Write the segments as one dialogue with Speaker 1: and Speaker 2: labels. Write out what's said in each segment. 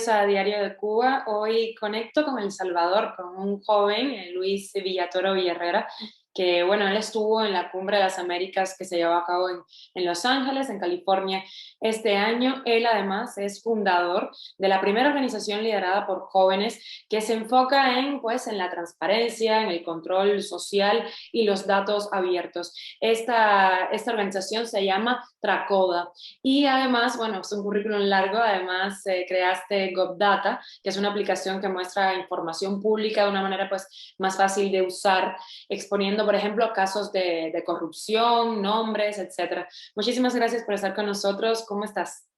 Speaker 1: Bienvenidos a Diario de Cuba. Hoy conecto con El Salvador, con un joven, Luis Villatoro Villarrera, que bueno, él estuvo en la Cumbre de las Américas que se llevó a cabo en Los Ángeles, en California, este año. Él además es fundador de la primera organización liderada por jóvenes que se enfoca pues, en la transparencia, en el control social y los datos abiertos. Esta organización se llama Tracoda. Y además, bueno, es un currículum largo, además creaste GovData, que es una aplicación que muestra información pública de una manera pues más fácil de usar, exponiendo, por ejemplo, casos de corrupción, nombres, etcétera. Muchísimas gracias por estar con nosotros. ¿Cómo estás?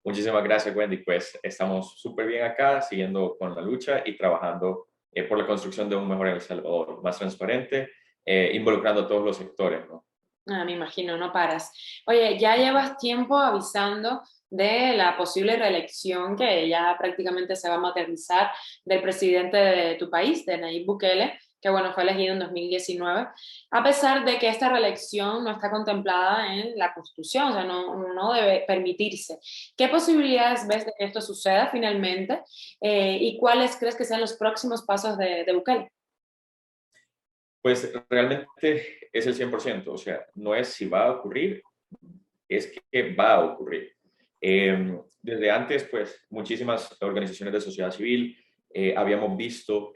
Speaker 2: Muchísimas gracias, Wendy. Pues estamos súper bien acá, siguiendo con la lucha y trabajando por la construcción de un mejor El Salvador, más transparente, involucrando a todos los sectores, ¿no?
Speaker 1: Ah, me imagino, no paras. Oye, ya llevas tiempo avisando de la posible reelección que ya prácticamente se va a materializar del presidente de tu país, de Nayib Bukele, que bueno, fue elegido en 2019, a pesar de que esta reelección no está contemplada en la Constitución, o sea, no debe permitirse. ¿Qué posibilidades ves de que esto suceda finalmente? ¿Y cuáles crees que sean los próximos pasos de Bukele?
Speaker 2: Pues realmente es el 100%, o sea, no es si va a ocurrir, es que va a ocurrir. Desde antes, pues muchísimas organizaciones de sociedad civil habíamos visto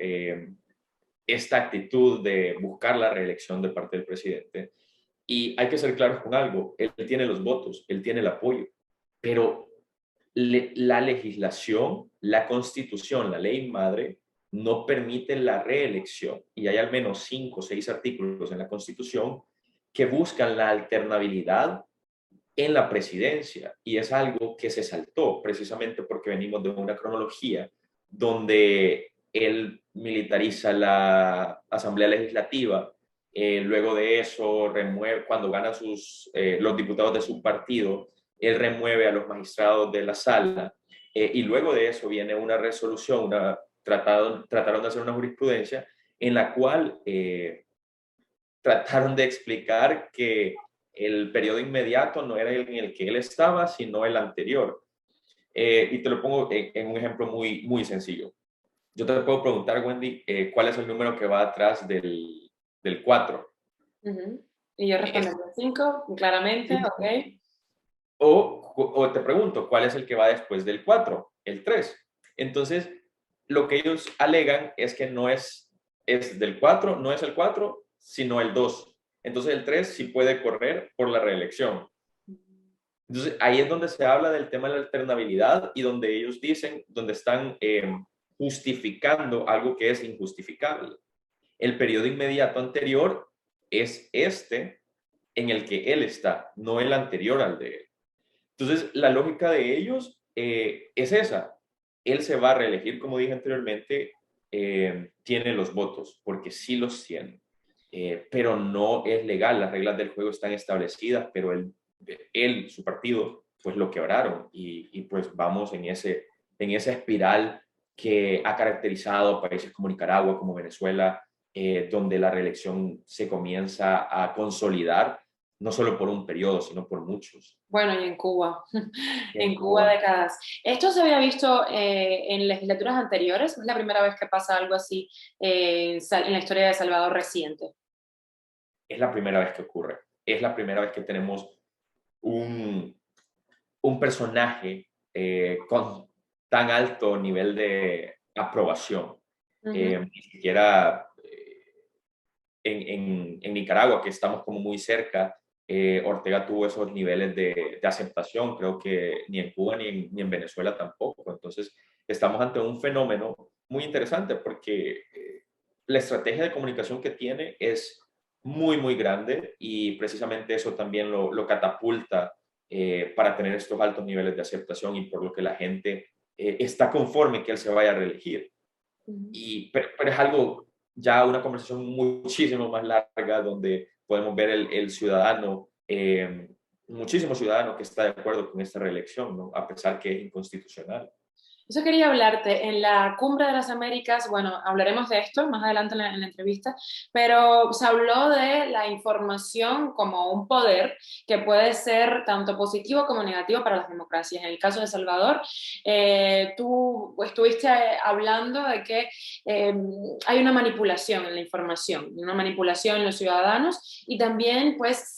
Speaker 2: esta actitud de buscar la reelección de parte del presidente. Y hay que ser claros con algo, él tiene los votos, él tiene el apoyo, pero la legislación, la constitución, la ley madre, no permite la reelección. Y hay al menos 5 o 6 artículos en la constitución que buscan la alternabilidad en la presidencia. Y es algo que se saltó precisamente porque venimos de una cronología donde él militariza la Asamblea Legislativa. Luego de eso, remueve, cuando gana los diputados de su partido, él remueve a los magistrados de la sala. Y luego de eso viene una resolución, trataron de hacer una jurisprudencia en la cual trataron de explicar que el periodo inmediato no era el en el que él estaba, sino el anterior. Y te lo pongo en un ejemplo muy, muy sencillo. Yo te puedo preguntar, Wendy, ¿cuál es el número que va atrás del 4?
Speaker 1: Ujú. Y yo respondo 5, claramente, ok.
Speaker 2: O te pregunto, ¿cuál es el que va después del 4? El 3. Entonces, lo que ellos alegan es que no es del 4, no es el 4, sino el 2. Entonces, el 3 sí puede correr por la reelección. Entonces, ahí es donde se habla del tema de la alternabilidad y donde ellos dicen, donde están justificando algo que es injustificable. El periodo inmediato anterior es este en el que él está, no el anterior al de él. Entonces, la lógica de ellos es esa. Él se va a reelegir, como dije anteriormente, tiene los votos, porque sí los tiene, pero no es legal. Las reglas del juego están establecidas, pero su partido, pues lo quebraron y pues vamos en esa espiral que ha caracterizado a países como Nicaragua, como Venezuela, donde la reelección se comienza a consolidar, no solo por un periodo, sino por muchos.
Speaker 1: Bueno, y en Cuba,
Speaker 2: En
Speaker 1: en Cuba
Speaker 2: Cuba.
Speaker 1: décadas. Esto se había visto en legislaturas anteriores, es la primera vez que pasa algo así en la historia de Salvador reciente.
Speaker 2: Es la primera vez que ocurre. Es la primera vez que tenemos un, un personaje con tan alto nivel de aprobación.
Speaker 1: Ujú.
Speaker 2: Ni siquiera en Nicaragua, que estamos como muy cerca, Ortega tuvo esos niveles de aceptación, creo que ni en Cuba ni en Venezuela tampoco. Entonces, estamos ante un fenómeno muy interesante porque la estrategia de comunicación que tiene es muy, muy grande y precisamente eso también lo catapulta para tener estos altos niveles de aceptación y por lo que la gente está conforme que él se vaya a reelegir.
Speaker 1: Ujú.
Speaker 2: Pero es algo, ya una conversación muchísimo más larga donde podemos ver el ciudadano, muchísimo ciudadano que está de acuerdo con esta reelección, ¿no? A pesar que es inconstitucional.
Speaker 1: Eso quería hablarte. En la Cumbre de las Américas, bueno, hablaremos de esto más adelante en la entrevista, pero se habló de la información como un poder que puede ser tanto positivo como negativo para las democracias. En el caso de El Salvador, tú estuviste hablando de que eh, hay una manipulación en la información, una manipulación en los ciudadanos y también pues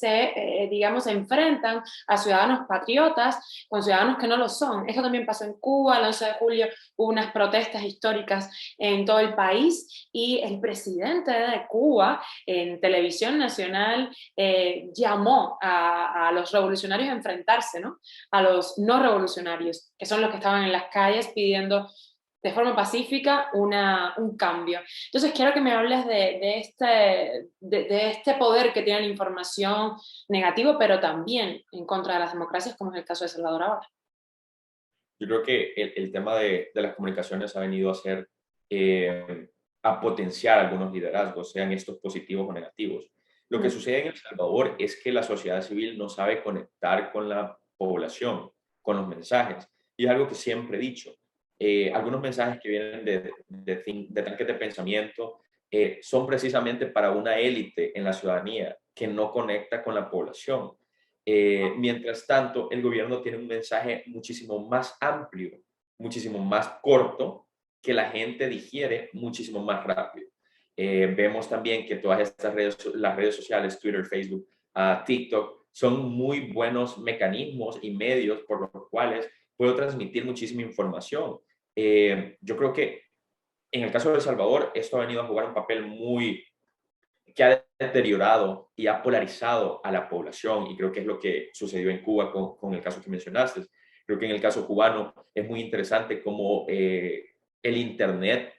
Speaker 1: digamos, se enfrentan a ciudadanos patriotas con ciudadanos que no lo son. Esto también pasó en Cuba, el 11 de julio hubo unas protestas históricas en todo el país y el presidente de Cuba en televisión nacional llamó a los revolucionarios a enfrentarse, ¿no? A los no revolucionarios, que son los que estaban en las calles pidiendo de forma pacífica un cambio. Entonces quiero que me hables de este poder que tiene la información negativo, pero también en contra de las democracias, como es el caso de Salvador ahora.
Speaker 2: Yo creo que el tema de las comunicaciones ha venido a ser, a potenciar algunos liderazgos, sean estos positivos o negativos. Lo que sucede en El Salvador es que la sociedad civil no sabe conectar con la población, con los mensajes. Y es algo que siempre he dicho. Algunos mensajes que vienen de tanques de pensamiento son precisamente para una élite en la ciudadanía que no conecta con la población. Mientras tanto, el gobierno tiene un mensaje muchísimo más amplio, muchísimo más corto, que la gente digiere muchísimo más rápido. Vemos también que todas estas las redes sociales, Twitter, Facebook, TikTok, son muy buenos mecanismos y medios por los cuales puedo transmitir muchísima información. Yo creo que en el caso de El Salvador, esto ha venido a jugar un papel muy que ha deteriorado y ha polarizado a la población, y creo que es lo que sucedió en Cuba con el caso que mencionaste. Creo que en el caso cubano es muy interesante cómo el Internet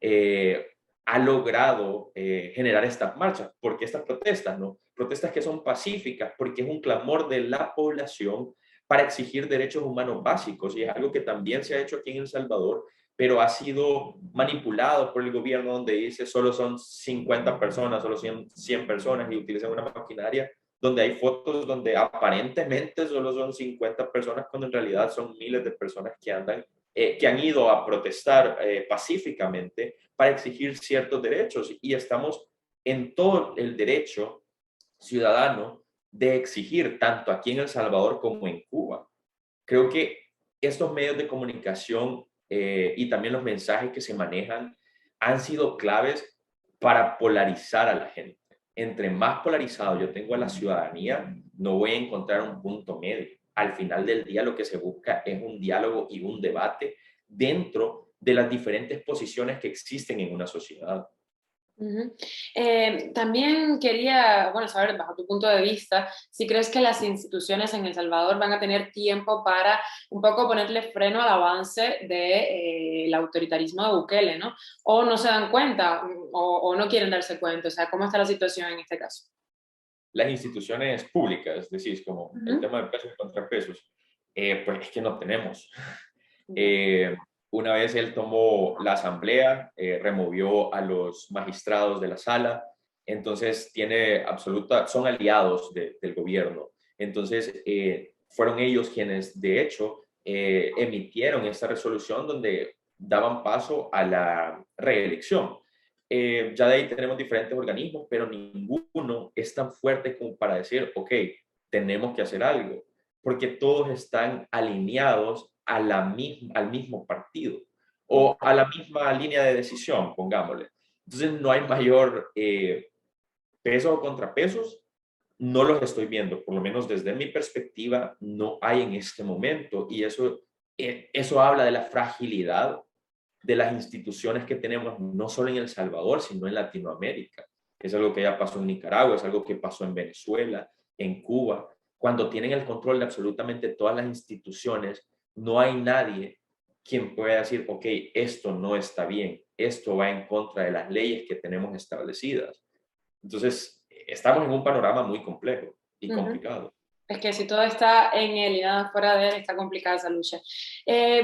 Speaker 2: eh, ha logrado generar estas marchas, porque estas protestas, ¿no? Protestas que son pacíficas, porque es un clamor de la población para exigir derechos humanos básicos, y es algo que también se ha hecho aquí en El Salvador, pero ha sido manipulado por el gobierno, donde dice solo son 50 personas, solo 100 personas, y utilizan una maquinaria donde hay fotos donde aparentemente solo son 50 personas, cuando en realidad son miles de personas que han ido a protestar pacíficamente para exigir ciertos derechos, y estamos en todo el derecho ciudadano de exigir, tanto aquí en El Salvador como en Cuba. Creo que estos medios de comunicación y también los mensajes que se manejan han sido claves para polarizar a la gente. Entre más polarizado yo tengo a la ciudadanía, no voy a encontrar un punto medio. Al final del día lo que se busca es un diálogo y un debate dentro de las diferentes posiciones que existen en una sociedad.
Speaker 1: Ujú. También quería, bueno, saber, bajo tu punto de vista, si crees que las instituciones en El Salvador van a tener tiempo para un poco ponerle freno al avance del autoritarismo de Bukele, ¿no? O no se dan cuenta, o no quieren darse cuenta, o sea, ¿cómo está la situación en este caso?
Speaker 2: Las instituciones públicas, es decir, como el
Speaker 1: Ujú.
Speaker 2: tema de pesos y contrapesos, pues es que no tenemos.
Speaker 1: Ya.
Speaker 2: Eh, una vez él tomó la asamblea, removió a los magistrados de la sala, entonces son aliados del gobierno. Entonces, fueron ellos quienes, de hecho, emitieron esta resolución donde daban paso a la reelección. Ya de ahí tenemos diferentes organismos, pero ninguno es tan fuerte como para decir, ok, tenemos que hacer algo, porque todos están alineados al mismo partido o a la misma línea de decisión, pongámosle. Entonces no hay mayor pesos o contrapesos, no los estoy viendo, por lo menos desde mi perspectiva, no hay en este momento, y eso habla de la fragilidad de las instituciones que tenemos, no solo en El Salvador, sino en Latinoamérica. Es algo que ya pasó en Nicaragua, es algo que pasó en Venezuela, en Cuba. Cuando tienen el control de absolutamente todas las instituciones, no hay nadie quien pueda decir, ok, esto no está bien, esto va en contra de las leyes que tenemos establecidas. Entonces, estamos en un panorama muy complejo y
Speaker 1: Ujú.
Speaker 2: complicado.
Speaker 1: Es que si todo está en él y nada fuera de él, está complicada esa lucha.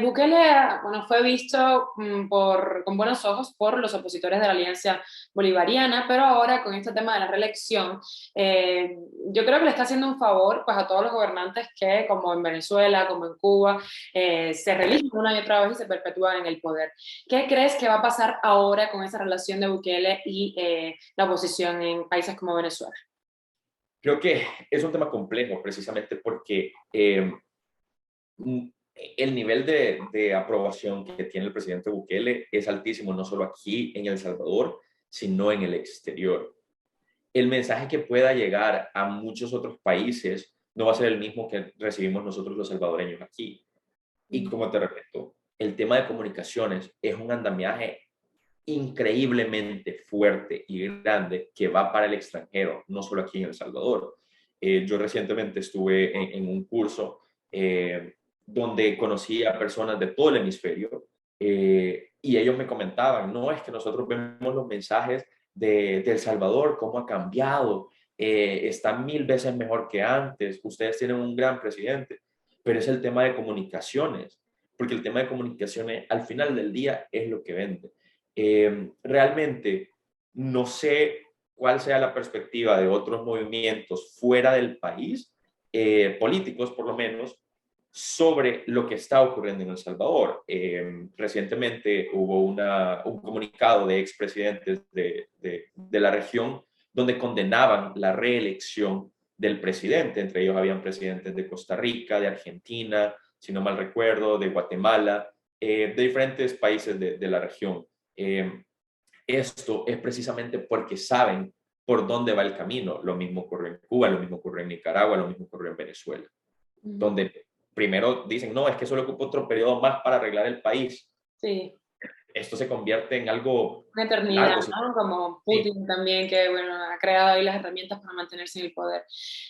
Speaker 1: Bukele, bueno, fue visto con buenos ojos por los opositores de la Alianza Bolivariana, pero ahora con este tema de la reelección, eh, yo creo que le está haciendo un favor pues, a todos los gobernantes que, como en Venezuela, como en Cuba, se reeligen una y otra vez y se perpetúan en el poder. ¿Qué crees que va a pasar ahora con esa relación de Bukele y la oposición en países como Venezuela?
Speaker 2: Creo que es un tema complejo precisamente porque el nivel de aprobación que tiene el presidente Bukele es altísimo, no solo aquí en El Salvador, sino en el exterior. El mensaje que pueda llegar a muchos otros países no va a ser el mismo que recibimos nosotros los salvadoreños aquí. Y como te repito, el tema de comunicaciones es un andamiaje increíblemente fuerte y grande que va para el extranjero, no solo aquí en El Salvador. Yo recientemente estuve en un curso donde conocí a personas de todo el hemisferio y ellos me comentaban, no es que nosotros vemos los mensajes de El Salvador, cómo ha cambiado, está 1000 veces mejor que antes, ustedes tienen un gran presidente, pero es el tema de comunicaciones, porque el tema de comunicaciones al final del día es lo que vende. Realmente no sé cuál sea la perspectiva de otros movimientos fuera del país, políticos por lo menos, sobre lo que está ocurriendo en El Salvador. Recientemente hubo un comunicado de expresidentes de la región donde condenaban la reelección del presidente. Entre ellos habían presidentes de Costa Rica, de Argentina, si no mal recuerdo, de Guatemala, de diferentes países de la región. Eh, Esto es precisamente porque saben por dónde va el camino. Lo mismo ocurrió en Cuba, lo mismo ocurrió en Nicaragua, lo mismo ocurrió en Venezuela, donde primero dicen, no, es que solo ocupa otro periodo más para arreglar el país.
Speaker 1: Sí.
Speaker 2: Esto se convierte en algo
Speaker 1: Una eternidad,
Speaker 2: largo. Sí,
Speaker 1: ¿no? Como
Speaker 2: sí.
Speaker 1: Putin también, que bueno, ha creado ahí las herramientas para mantenerse en el poder.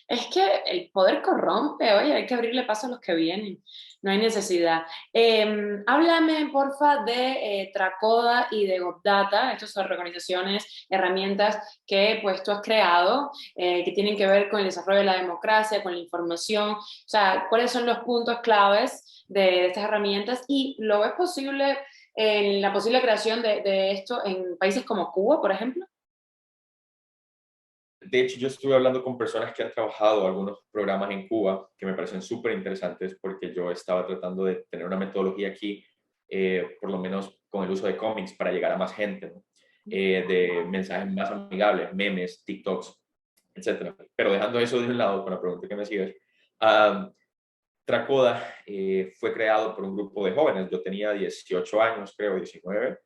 Speaker 1: Es que el poder corrompe, oye, hay que abrirle paso a los que vienen, no hay necesidad. Háblame, porfa, de Tracoda y de GovData, estas son organizaciones, herramientas que pues tú has creado, que tienen que ver con el desarrollo de la democracia, con la información, o sea, ¿cuáles son los puntos claves de estas herramientas? ¿Y lo ves posible en la posible creación de esto en países como Cuba, por ejemplo?
Speaker 2: De hecho, yo estuve hablando con personas que han trabajado algunos programas en Cuba que me parecen súper interesantes porque yo estaba tratando de tener una metodología aquí, por lo menos con el uso de cómics para llegar a más gente, ¿no? De mensajes más amigables, memes, TikToks, etcétera. Pero dejando eso de un lado con la pregunta que me sigues, Tracoda fue creado por un grupo de jóvenes. Yo tenía 18 años, creo, 19,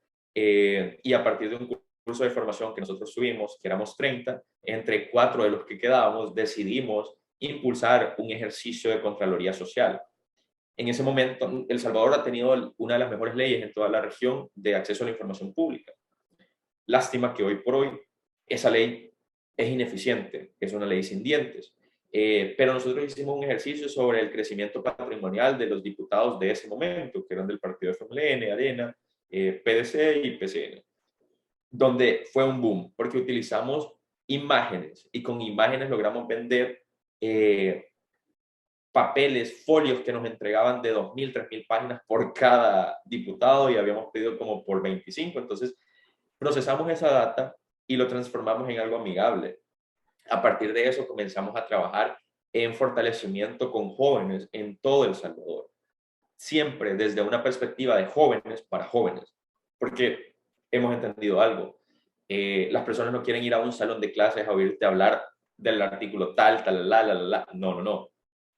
Speaker 2: y a partir de un curso de formación que nosotros tuvimos, que éramos 30, entre 4 de los que quedábamos decidimos impulsar un ejercicio de Contraloría Social. En ese momento, El Salvador ha tenido una de las mejores leyes en toda la región de acceso a la información pública. Lástima que hoy por hoy esa ley es ineficiente, es una ley sin dientes. Pero nosotros hicimos un ejercicio sobre el crecimiento patrimonial de los diputados de ese momento, que eran del partido FMLN, Arena, PDC y PCN, donde fue un boom, porque utilizamos imágenes y con imágenes logramos vender papeles, folios que nos entregaban de 2,000, 3,000 páginas por cada diputado y habíamos pedido como por 25. Entonces, procesamos esa data y lo transformamos en algo amigable. A partir de eso comenzamos a trabajar en fortalecimiento con jóvenes en todo El Salvador, siempre desde una perspectiva de jóvenes para jóvenes, porque hemos entendido algo. Las personas no quieren ir a un salón de clases a oírte hablar del artículo tal, tal, la. No, no, no.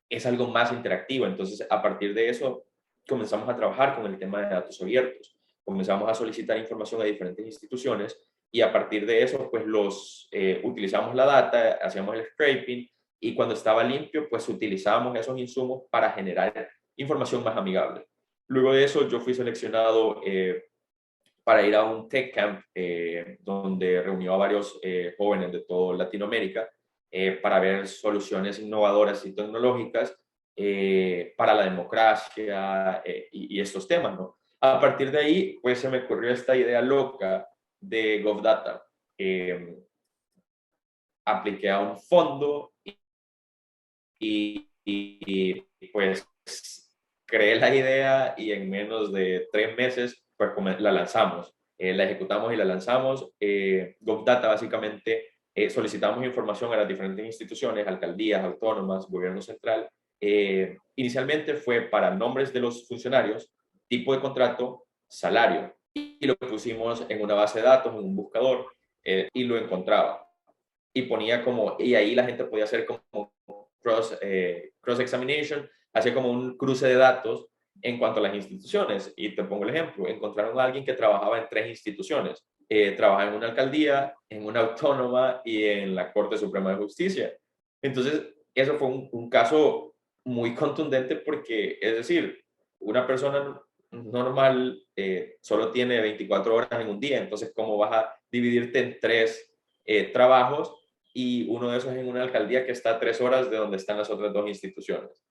Speaker 2: Es algo más interactivo. Entonces, a partir de eso, comenzamos a trabajar con el tema de datos abiertos. Comenzamos a solicitar información a diferentes instituciones y a partir de eso, pues utilizamos la data, hacíamos el scraping y cuando estaba limpio, pues utilizábamos esos insumos para generar información más amigable. Luego de eso, yo fui seleccionado para ir a un tech camp donde reunió a varios jóvenes de toda Latinoamérica para ver soluciones innovadoras y tecnológicas para la democracia y estos temas, ¿no? A partir de ahí, pues se me ocurrió esta idea loca de GovData. Apliqué a un fondo pues creé la idea y en menos de 3 meses pues la lanzamos. La ejecutamos y la lanzamos. GovData básicamente solicitamos información a las diferentes instituciones, alcaldías, autónomas, gobierno central. Inicialmente fue para nombres de los funcionarios, tipo de contrato, salario, y lo pusimos en una base de datos, en un buscador, y lo encontraba. Y ponía como, y ahí la gente podía hacer como cross-examination, hacía como un cruce de datos en cuanto a las instituciones. Y te pongo el ejemplo, encontraron a alguien que trabajaba en 3 instituciones. Trabajaba en una alcaldía, en una autónoma y en la Corte Suprema de Justicia. Entonces, eso fue un caso muy contundente porque, es decir, una persona normal solo tiene 24 horas en un día, entonces, ¿cómo vas a dividirte en 3 trabajos? Y uno de esos es en una alcaldía que está a 3 horas de donde están las otras 2 instituciones.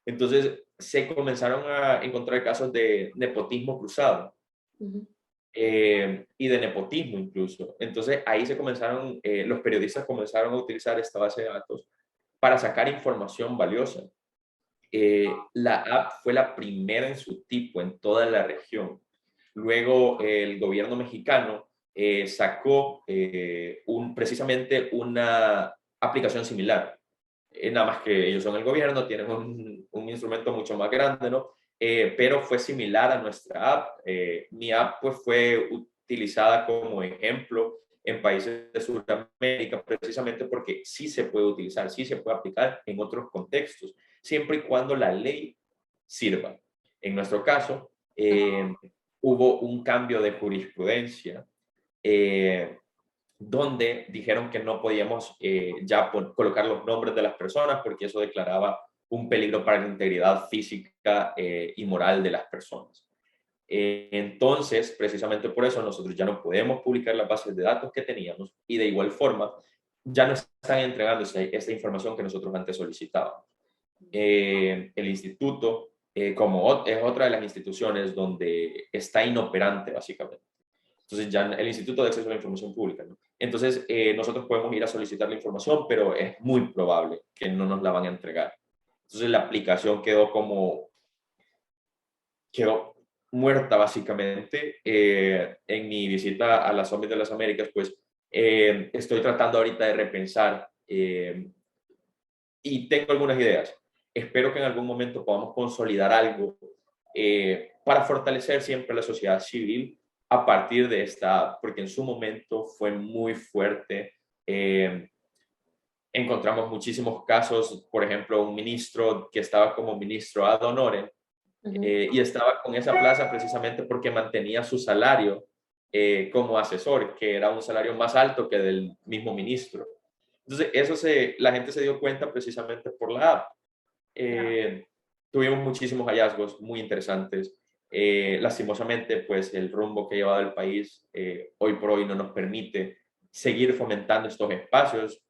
Speaker 2: Entonces, se comenzaron a encontrar casos de nepotismo cruzado.
Speaker 1: Ujú.
Speaker 2: Y de nepotismo incluso. Entonces ahí se comenzaron, los periodistas comenzaron a utilizar esta base de datos para sacar información valiosa. La app fue la primera en su tipo en toda la región. Luego el gobierno mexicano sacó precisamente una aplicación similar. Nada más que ellos son el gobierno, tienen un instrumento mucho más grande, ¿no? Pero fue similar a nuestra app. Mi app pues, fue utilizada como ejemplo en países de Sudamérica precisamente porque sí se puede utilizar, sí se puede aplicar en otros contextos, siempre y cuando la ley sirva. En nuestro caso, hubo un cambio de jurisprudencia eh, donde dijeron que no podíamos ya colocar los nombres de las personas porque eso declaraba un peligro para la integridad física y moral de las personas. Entonces, precisamente por eso nosotros ya no podemos publicar las bases de datos que teníamos y de igual forma ya no están entregando esta información que nosotros antes solicitábamos. El instituto, como es otra de las instituciones donde está inoperante básicamente. Entonces ya el Instituto de Acceso a la Información Pública, ¿no? Entonces nosotros podemos ir a solicitar la información, pero es muy probable que no nos la van a entregar. Entonces la aplicación quedó muerta básicamente. En mi visita a la Summit de las Américas, pues estoy tratando ahorita de repensar y tengo algunas ideas. Espero que en algún momento podamos consolidar algo para fortalecer siempre la sociedad civil a partir de esta, porque en su momento fue muy fuerte. Eh, Encontramos muchísimos casos, por ejemplo, un ministro que estaba como ministro ad honorem y estaba con esa plaza precisamente porque mantenía su salario como asesor, que era un salario más alto que del mismo ministro. Entonces, la gente se dio cuenta precisamente por la app. Eh, Tuvimos muchísimos hallazgos muy interesantes. Lastimosamente, pues el rumbo que ha llevado el país hoy por hoy no nos permite seguir fomentando estos espacios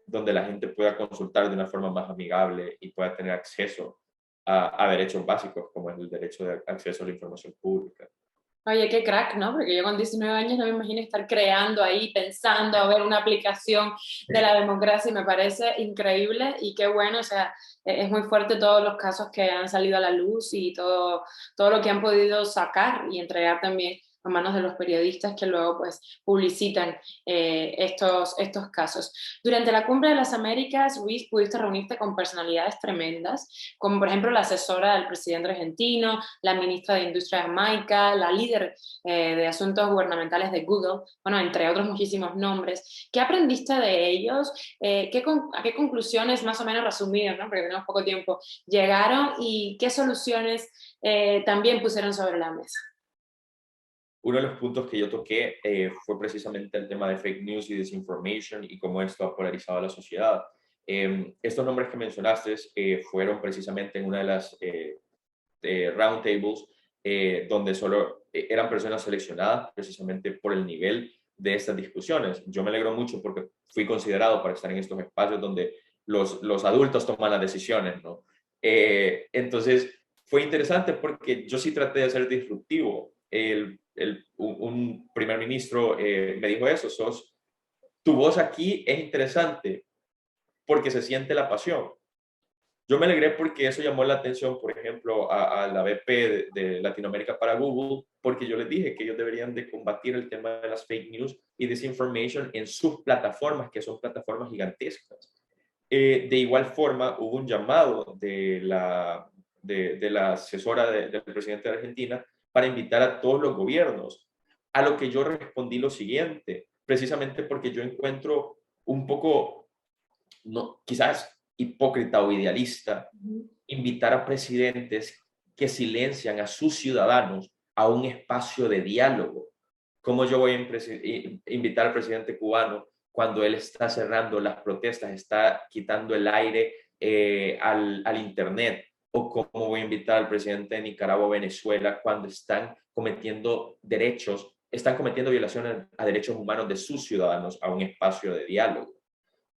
Speaker 2: donde la gente pueda consultar de una forma más amigable y pueda tener acceso a derechos básicos como es el derecho de acceso a la información pública.
Speaker 1: Oye, qué crack, ¿no? Porque yo con 19 años no me imagino estar creando ahí, pensando, a ver una aplicación de la democracia y me parece increíble y qué bueno, o sea, es muy fuerte todos los casos que han salido a la luz y todo lo que han podido sacar y entregar también a manos de los periodistas que luego pues publicitan estos casos. Durante la Cumbre de las Américas, Luis, pudiste reunirte con personalidades tremendas, como por ejemplo la asesora del presidente argentino, la ministra de Industria de Jamaica, la líder de asuntos gubernamentales de Google, bueno, entre otros muchísimos nombres. ¿Qué aprendiste de ellos? ¿A qué conclusiones, más o menos resumidas, ¿no? Porque tenemos poco tiempo, llegaron y qué soluciones también pusieron sobre la mesa?
Speaker 2: Uno de los puntos que yo toqué fue precisamente el tema de fake news y desinformation y cómo esto ha polarizado a la sociedad. Estos nombres que mencionaste fueron precisamente en una de las roundtables donde solo eran personas seleccionadas precisamente por el nivel de estas discusiones. Yo me alegro mucho porque fui considerado para estar en estos espacios donde los adultos toman las decisiones, ¿no? Entonces, fue interesante porque yo sí traté de ser disruptivo. Un primer ministro me dijo eso, tu voz aquí es interesante porque se siente la pasión. Yo me alegré porque eso llamó la atención, por ejemplo, a la VP de Latinoamérica para Google, porque yo les dije que ellos deberían de combatir el tema de las fake news y desinformation en sus plataformas, que son plataformas gigantescas. De igual forma, hubo un llamado de la asesora del presidente de Argentina para invitar a todos los gobiernos, a lo que yo respondí lo siguiente, precisamente porque yo encuentro un poco, no, quizás hipócrita o idealista, invitar a presidentes que silencian a sus ciudadanos a un espacio de diálogo. ¿Cómo yo voy a invitar al presidente cubano cuando él está cerrando las protestas, está quitando el aire al Internet? ¿O cómo voy a invitar al presidente de Nicaragua o Venezuela cuando están cometiendo violaciones a derechos humanos de sus ciudadanos a un espacio de diálogo?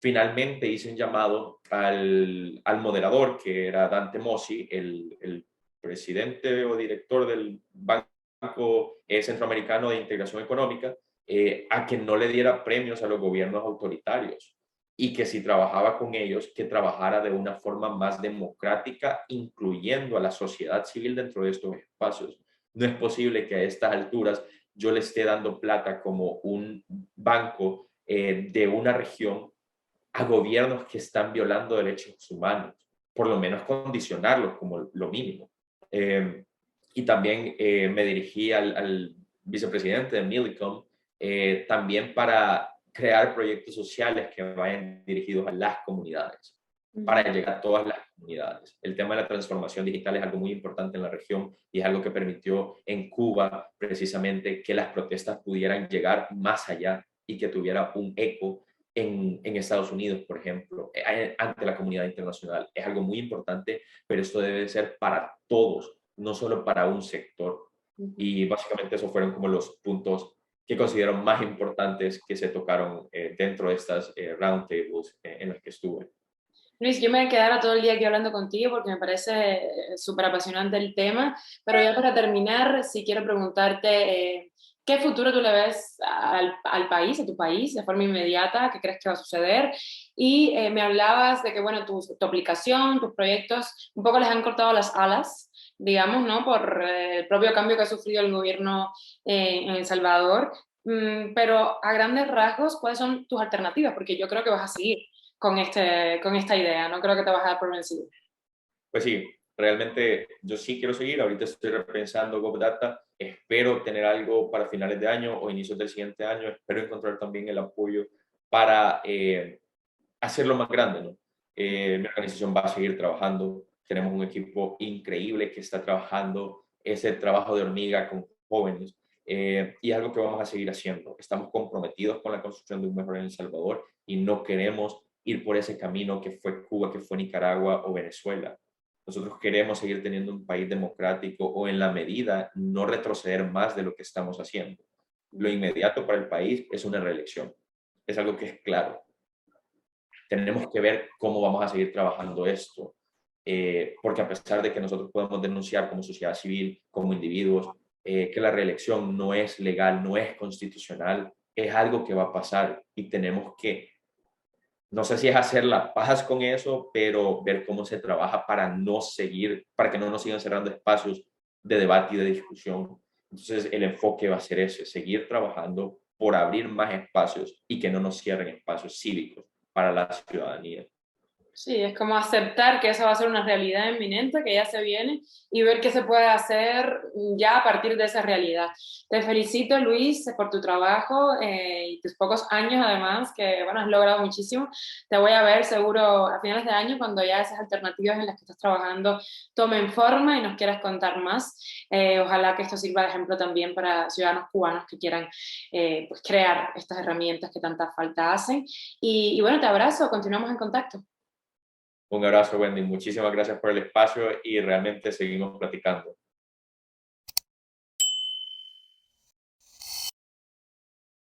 Speaker 2: Finalmente hice un llamado al moderador, que era Dante Mossi, el presidente o director del Banco Centroamericano de Integración Económica, a que no le diera premios a los gobiernos autoritarios y que si trabajaba con ellos, que trabajara de una forma más democrática, incluyendo a la sociedad civil dentro de estos espacios. No es posible que a estas alturas yo le esté dando plata como un banco de una región a gobiernos que están violando derechos humanos, por lo menos condicionarlos como lo mínimo. Y también me dirigí al vicepresidente de Millicom, también para crear proyectos sociales que vayan dirigidos a las comunidades, para llegar a todas las comunidades. El tema de la transformación digital es algo muy importante en la región y es algo que permitió en Cuba precisamente que las protestas pudieran llegar más allá y que tuviera un eco en Estados Unidos, por ejemplo, ante la comunidad internacional. Es algo muy importante, pero esto debe ser para todos, no solo para un sector. Y básicamente esos fueron como los puntos que considero más importantes que se tocaron dentro de estas roundtables en las que estuve.
Speaker 1: Luis, yo me quedara todo el día aquí hablando contigo porque me parece súper apasionante el tema, pero ya para terminar, sí quiero preguntarte, ¿qué futuro tú le ves al país, a tu país, de forma inmediata? ¿Qué crees que va a suceder? Y me hablabas de que, bueno, tu aplicación, tus proyectos, un poco les han cortado las alas, digamos, ¿no? Por el propio cambio que ha sufrido el gobierno en El Salvador. Pero a grandes rasgos, ¿cuáles son tus alternativas? Porque yo creo que vas a seguir con esta idea, no creo que te vas a dar por vencido.
Speaker 2: Pues sí, realmente yo sí quiero seguir. Ahorita estoy repensando GovData. Espero tener algo para finales de año o inicios del siguiente año. Espero encontrar también el apoyo para hacerlo más grande, ¿no? Mi organización va a seguir trabajando. Tenemos un equipo increíble que está trabajando ese trabajo de hormiga con jóvenes y es algo que vamos a seguir haciendo. Estamos comprometidos con la construcción de un mejor en El Salvador y no queremos ir por ese camino que fue Cuba, que fue Nicaragua o Venezuela. Nosotros queremos seguir teniendo un país democrático o en la medida no retroceder más de lo que estamos haciendo. Lo inmediato para el país es una reelección. Es algo que es claro. Tenemos que ver cómo vamos a seguir trabajando esto, porque a pesar de que nosotros podemos denunciar como sociedad civil, como individuos, que la reelección no es legal, no es constitucional, es algo que va a pasar y tenemos que, no sé si es hacer la paz con eso, pero ver cómo se trabaja para no seguir, para que no nos sigan cerrando espacios de debate y de discusión. Entonces el enfoque va a ser ese, seguir trabajando por abrir más espacios y que no nos cierren espacios cívicos para la ciudadanía.
Speaker 1: Sí, es como aceptar que eso va a ser una realidad inminente, que ya se viene, y ver qué se puede hacer ya a partir de esa realidad. Te felicito, Luis, por tu trabajo y tus pocos años, además, que bueno, has logrado muchísimo. Te voy a ver seguro a finales de año, cuando ya esas alternativas en las que estás trabajando tomen forma y nos quieras contar más. Ojalá que esto sirva de ejemplo también para ciudadanos cubanos que quieran pues crear estas herramientas que tanta falta hacen. Y bueno, te abrazo, continuamos en contacto.
Speaker 2: Un abrazo, Wendy. Muchísimas gracias por el espacio y realmente seguimos platicando.